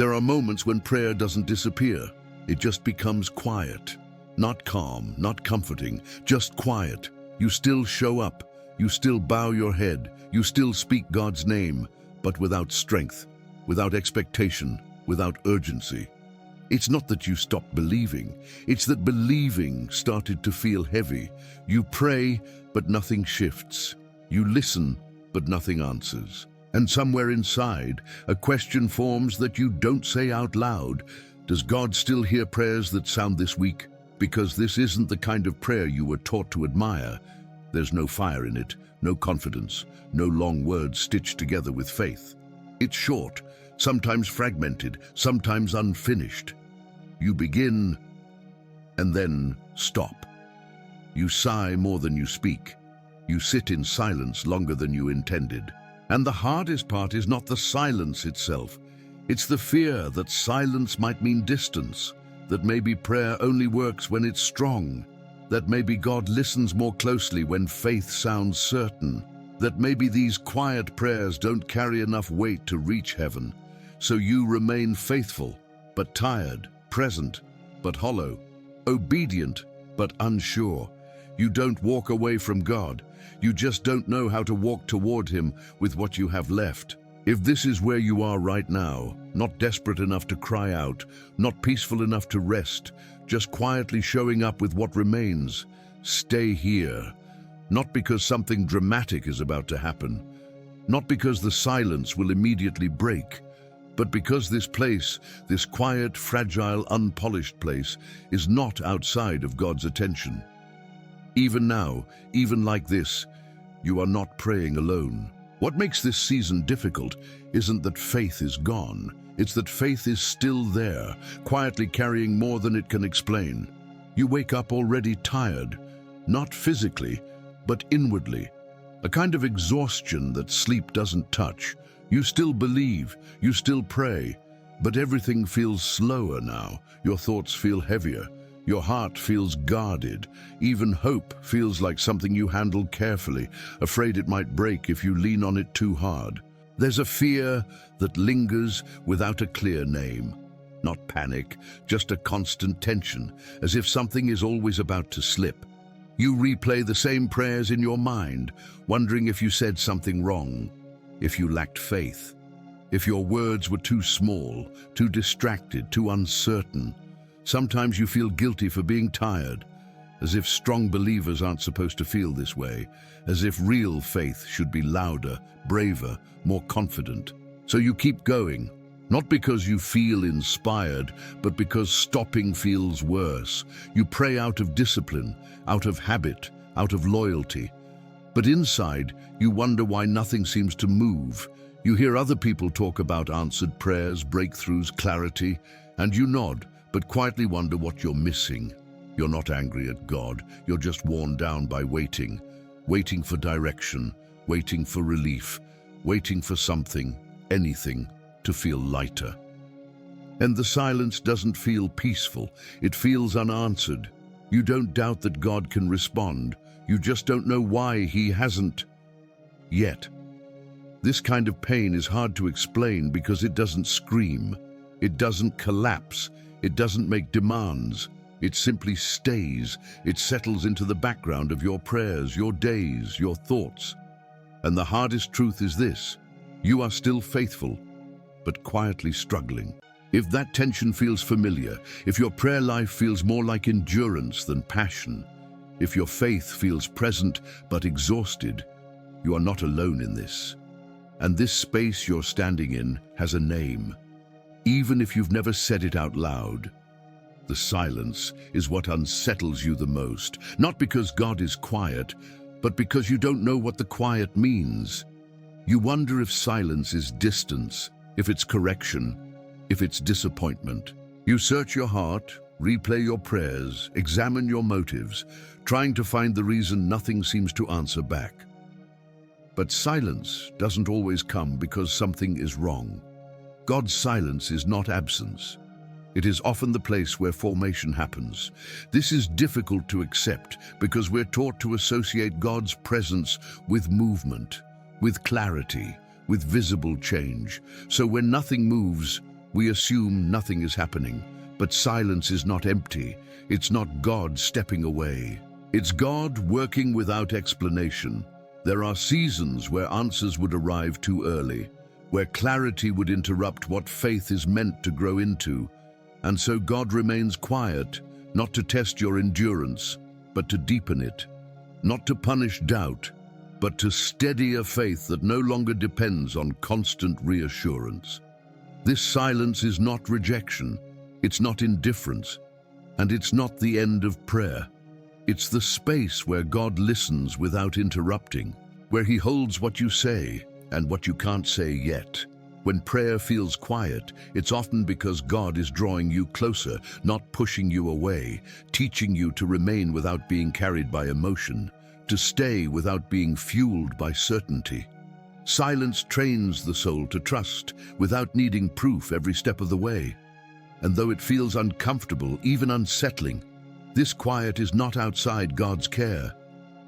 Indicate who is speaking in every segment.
Speaker 1: There are moments when prayer doesn't disappear. It just becomes quiet. Not calm, not comforting, just quiet. You still show up. You still bow your head. You still speak God's name, but without strength, without expectation, without urgency. It's not that you stopped believing. It's that believing started to feel heavy. You pray, but nothing shifts. You listen, but nothing answers. And somewhere inside, a question forms that you don't say out loud. Does God still hear prayers that sound this weak? Because this isn't the kind of prayer you were taught to admire. There's no fire in it, no confidence, no long words stitched together with faith. It's short, sometimes fragmented, sometimes unfinished. You begin and then stop. You sigh more than you speak. You sit in silence longer than you intended. And the hardest part is not the silence itself. It's the fear that silence might mean distance, that maybe prayer only works when it's strong, that maybe God listens more closely when faith sounds certain, that maybe these quiet prayers don't carry enough weight to reach heaven. So you remain faithful, but tired, present, but hollow, obedient, but unsure. You don't walk away from God. You just don't know how to walk toward Him with what you have left. If this is where you are right now, not desperate enough to cry out, not peaceful enough to rest, just quietly showing up with what remains, stay here. Not because something dramatic is about to happen, not because the silence will immediately break, but because this place, this quiet, fragile, unpolished place, is not outside of God's attention. Even now, even like this, you are not praying alone. What makes this season difficult isn't that faith is gone. It's that faith is still there, quietly carrying more than it can explain. You wake up already tired, not physically, but inwardly. A kind of exhaustion that sleep doesn't touch. You still believe, you still pray, but everything feels slower now. Your thoughts feel heavier. Your heart feels guarded. Even hope feels like something you handle carefully, afraid it might break if you lean on it too hard. There's a fear that lingers without a clear name. Not panic, just a constant tension, as if something is always about to slip. You replay the same prayers in your mind, wondering if you said something wrong, if you lacked faith, if your words were too small, too distracted, too uncertain. Sometimes you feel guilty for being tired, as if strong believers aren't supposed to feel this way, as if real faith should be louder, braver, more confident. So you keep going, not because you feel inspired, but because stopping feels worse. You pray out of discipline, out of habit, out of loyalty. But inside, you wonder why nothing seems to move. You hear other people talk about answered prayers, breakthroughs, clarity, and you nod, but quietly wonder what you're missing. You're not angry at God, you're just worn down by waiting for direction, waiting for relief, waiting for something, anything, to feel lighter. And the silence doesn't feel peaceful, it feels unanswered. You don't doubt that God can respond, you just don't know why He hasn't yet. This kind of pain is hard to explain because it doesn't scream, it doesn't collapse, it doesn't make demands. It simply stays. It settles into the background of your prayers, your days, your thoughts. And the hardest truth is this: you are still faithful, but quietly struggling. If that tension feels familiar, if your prayer life feels more like endurance than passion, if your faith feels present but exhausted, you are not alone in this. And this space you're standing in has a name. Even if you've never said it out loud, the silence is what unsettles you the most, not because God is quiet, but because you don't know what the quiet means. You wonder if silence is distance, if it's correction, if it's disappointment. You search your heart, replay your prayers, examine your motives, trying to find the reason nothing seems to answer back. But silence doesn't always come because something is wrong. God's silence is not absence. It is often the place where formation happens. This is difficult to accept because we're taught to associate God's presence with movement, with clarity, with visible change. So when nothing moves, We assume nothing is happening, but silence is not empty. It's not God stepping away. It's God working without explanation. There are seasons where answers would arrive too early, where clarity would interrupt what faith is meant to grow into. And so God remains quiet, not to test your endurance, but to deepen it. Not to punish doubt, but to steady a faith that no longer depends on constant reassurance. This silence is not rejection, it's not indifference, and it's not the end of prayer. It's the space where God listens without interrupting, where He holds what you say and what you can't say yet. When prayer feels quiet, it's often because God is drawing you closer, not pushing you away, teaching you to remain without being carried by emotion, to stay without being fueled by certainty. Silence trains the soul to trust without needing proof every step of the way. And though it feels uncomfortable, even unsettling, this quiet is not outside God's care.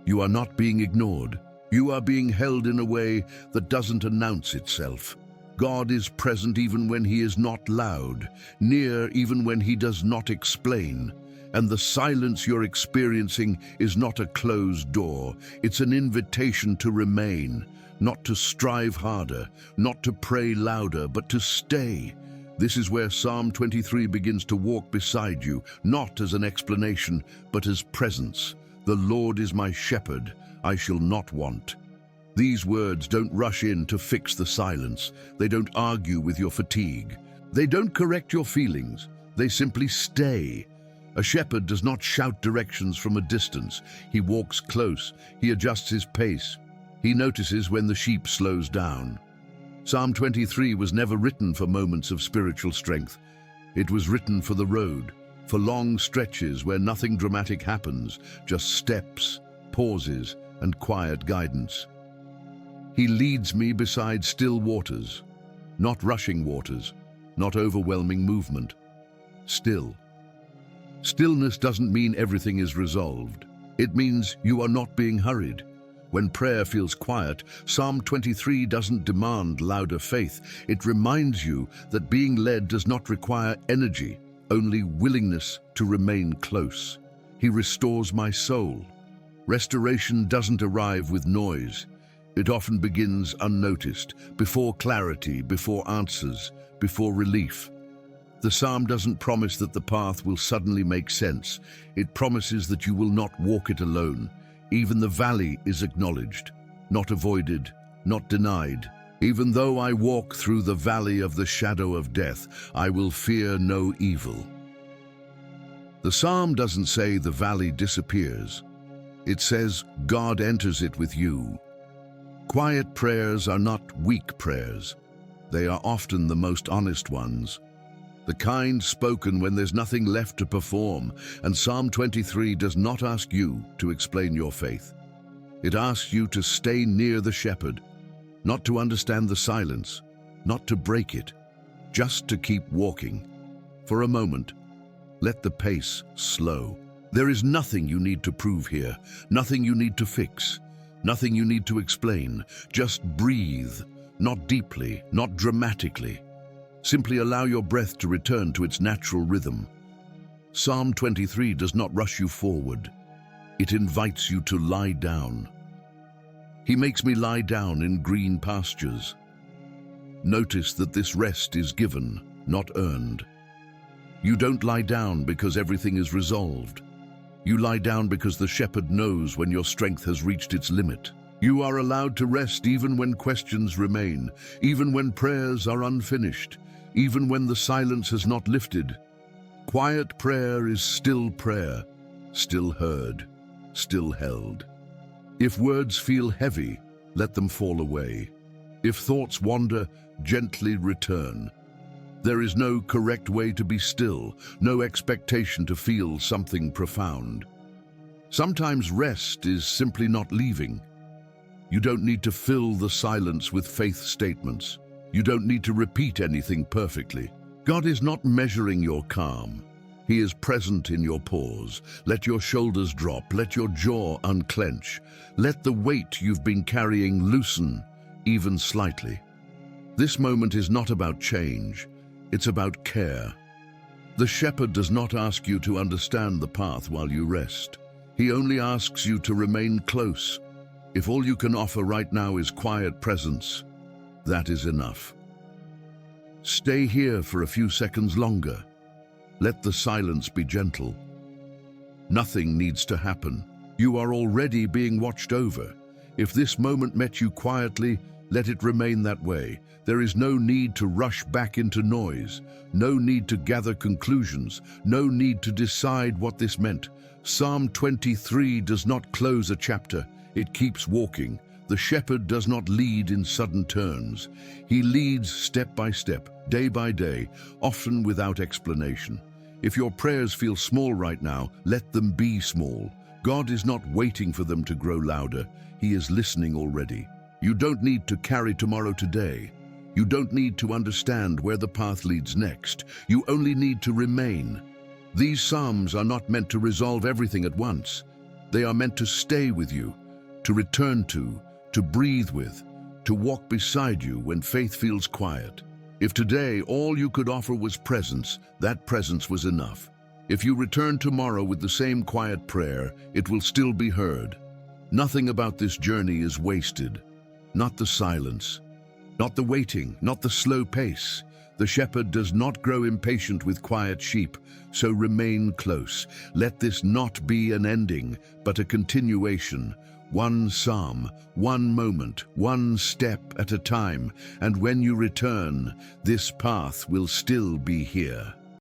Speaker 1: You are not being ignored. You are being held in a way that doesn't announce itself. God is present even when He is not loud, near even when He does not explain. And the silence you're experiencing is not a closed door. It's an invitation to remain, not to strive harder, not to pray louder, but to stay. This is where Psalm 23 begins to walk beside you, not as an explanation, but as presence. The Lord is my shepherd, I shall not want. These words don't rush in to fix the silence. They don't argue with your fatigue. They don't correct your feelings. They simply stay. A shepherd does not shout directions from a distance. He walks close. He adjusts his pace. He notices when the sheep slows down. Psalm 23 was never written for moments of spiritual strength. It was written for the road, for long stretches where nothing dramatic happens, just steps, pauses, and quiet guidance. He leads me beside still waters, not rushing waters, not overwhelming movement. Still. Stillness doesn't mean everything is resolved. It means you are not being hurried. When prayer feels quiet, Psalm 23 doesn't demand louder faith. It reminds you that being led does not require energy, only willingness to remain close. He restores my soul. Restoration doesn't arrive with noise. It often begins unnoticed, before clarity, before answers, before relief. The psalm doesn't promise that the path will suddenly make sense. It promises that you will not walk it alone. Even the valley is acknowledged, not avoided, not denied. Even though I walk through the valley of the shadow of death, I will fear no evil. The psalm doesn't say the valley disappears. It says God enters it with you. Quiet prayers are not weak prayers. They are often the most honest ones. The kind spoken when there's nothing left to perform, and Psalm 23 does not ask you to explain your faith. It asks you to stay near the shepherd, not to understand the silence, not to break it, just to keep walking. For a moment, let the pace slow. There is nothing you need to prove here, nothing you need to fix, nothing you need to explain. Just breathe, not deeply, not dramatically. Simply allow your breath to return to its natural rhythm. Psalm 23 does not rush you forward. It invites you to lie down. He makes me lie down in green pastures. Notice that this rest is given, not earned. You don't lie down because everything is resolved. You lie down because the shepherd knows when your strength has reached its limit. You are allowed to rest even when questions remain, even when prayers are unfinished, even when the silence has not lifted. Quiet prayer is still prayer, still heard, still held. If words feel heavy, let them fall away. If thoughts wander, gently return. There is no correct way to be still, no expectation to feel something profound. Sometimes rest is simply not leaving. You don't need to fill the silence with faith statements. You don't need to repeat anything perfectly. God is not measuring your calm. He is present in your pause. Let your shoulders drop. Let your jaw unclench. Let the weight you've been carrying loosen, even slightly. This moment is not about change. It's about care. The shepherd does not ask you to understand the path while you rest. He only asks you to remain close. If all you can offer right now is quiet presence, that is enough. Stay here for a few seconds longer. Let the silence be gentle. Nothing needs to happen. You are already being watched over. If this moment met you quietly, let it remain that way. There is no need to rush back into noise, no need to gather conclusions, no need to decide what this meant. Psalm 23 does not close a chapter, it keeps walking. The shepherd does not lead in sudden turns. He leads step by step, day by day, often without explanation. If your prayers feel small right now, let them be small. God is not waiting for them to grow louder. He is listening already. You don't need to carry tomorrow today. You don't need to understand where the path leads next. You only need to remain. These psalms are not meant to resolve everything at once. They are meant to stay with you, to return to breathe with, to walk beside you when faith feels quiet. If today all you could offer was presence, that presence was enough. If you return tomorrow with the same quiet prayer, it will still be heard. Nothing about this journey is wasted. Not the silence, not the waiting, not the slow pace. The shepherd does not grow impatient with quiet sheep, so remain close. Let this not be an ending, but a continuation. One psalm, one moment, one step at a time, and when you return, this path will still be here.